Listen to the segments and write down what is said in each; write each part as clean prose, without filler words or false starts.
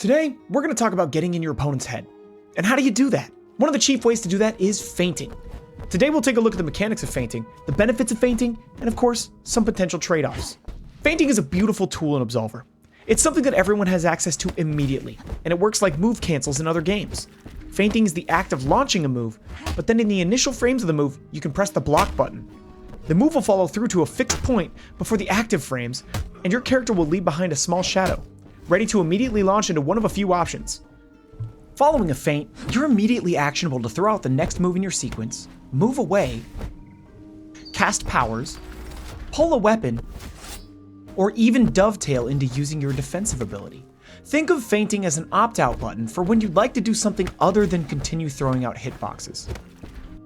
Today, we're going to talk about getting in your opponent's head. And how do you do that? One of the chief ways to do that is feinting. Today, we'll take a look at the mechanics of feinting, the benefits of feinting, and of course, some potential trade-offs. Feinting is a beautiful tool in Absolver. It's something that everyone has access to immediately, and it works like move cancels in other games. Feinting is the act of launching a move, but then in the initial frames of the move, you can press the block button. The move will follow through to a fixed point before the active frames, and your character will leave behind a small shadow, ready to immediately launch into one of a few options. Following a feint, you're immediately actionable to throw out the next move in your sequence, move away, cast powers, pull a weapon, or even dovetail into using your defensive ability. Think of feinting as an opt-out button for when you'd like to do something other than continue throwing out hitboxes.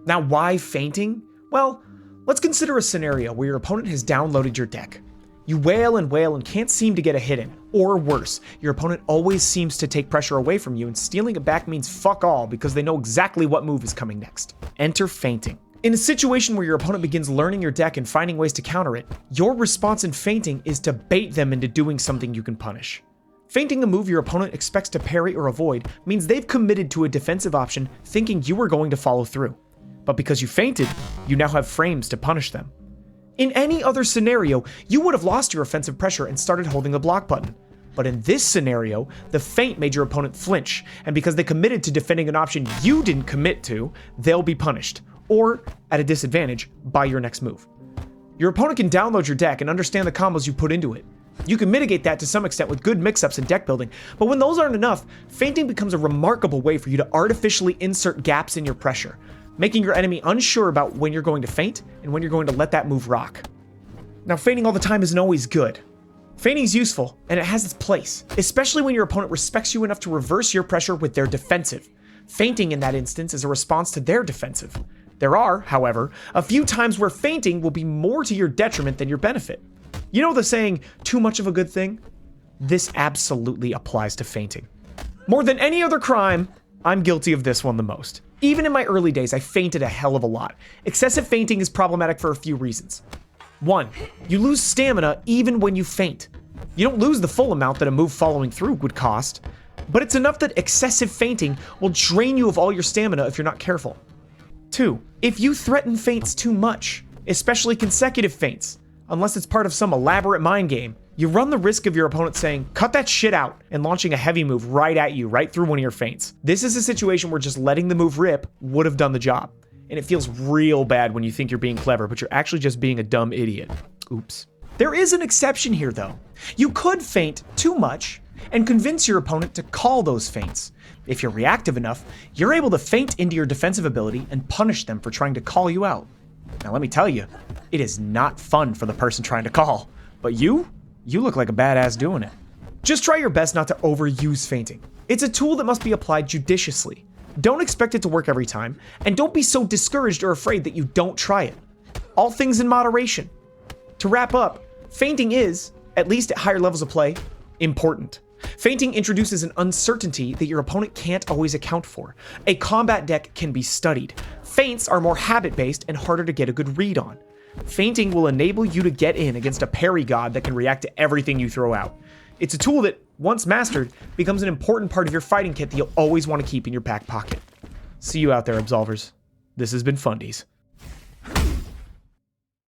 Now, why feinting? Well, let's consider a scenario where your opponent has downloaded your deck. You wail and can't seem to get a hit in. Or worse, your opponent always seems to take pressure away from you, and stealing it back means fuck all because they know exactly what move is coming next. Enter feinting. In a situation where your opponent begins learning your deck and finding ways to counter it, your response in feinting is to bait them into doing something you can punish. Feinting a move your opponent expects to parry or avoid means they've committed to a defensive option thinking you are going to follow through. But because you feinted, you now have frames to punish them. In any other scenario, you would have lost your offensive pressure and started holding the block button. But in this scenario, the feint made your opponent flinch, and because they committed to defending an option you didn't commit to, they'll be punished, or at a disadvantage, by your next move. Your opponent can download your deck and understand the combos you put into it. You can mitigate that to some extent with good mix-ups and deck building, but when those aren't enough, feinting becomes a remarkable way for you to artificially insert gaps in your pressure, making your enemy unsure about when you're going to feint and when you're going to let that move rock. Now, feinting all the time isn't always good. Feinting is useful, and it has its place, especially when your opponent respects you enough to reverse your pressure with their defensive. Feinting in that instance is a response to their defensive. There are, however, a few times where feinting will be more to your detriment than your benefit. You know the saying, too much of a good thing? This absolutely applies to feinting. More than any other crime, I'm guilty of this one the most. Even in my early days, I feinted a hell of a lot. Excessive feinting is problematic for a few reasons. 1. You lose stamina even when you feint. You don't lose the full amount that a move following through would cost, but it's enough that excessive feinting will drain you of all your stamina if you're not careful. 2. If you threaten feints too much, especially consecutive feints, unless it's part of some elaborate mind game, you run the risk of your opponent saying, cut that shit out, and launching a heavy move right at you, right through one of your feints. This is a situation where just letting the move rip would have done the job. And it feels real bad when you think you're being clever, but you're actually just being a dumb idiot. Oops. There is an exception here, though. You could feint too much and convince your opponent to call those feints. If you're reactive enough, you're able to feint into your defensive ability and punish them for trying to call you out. Now let me tell you, it is not fun for the person trying to call, but you look like a badass doing it. Just try your best not to overuse feinting. It's a tool that must be applied judiciously. Don't expect it to work every time, and don't be so discouraged or afraid that you don't try it. All things in moderation. To wrap up, feinting is, at least at higher levels of play, important. Feinting introduces an uncertainty that your opponent can't always account for. A combat deck can be studied. Feints are more habit-based and harder to get a good read on. Feinting will enable you to get in against a parry god that can react to everything you throw out. It's a tool that, once mastered, becomes an important part of your fighting kit that you'll always want to keep in your back pocket. See you out there, Absolvers. This has been Fundies.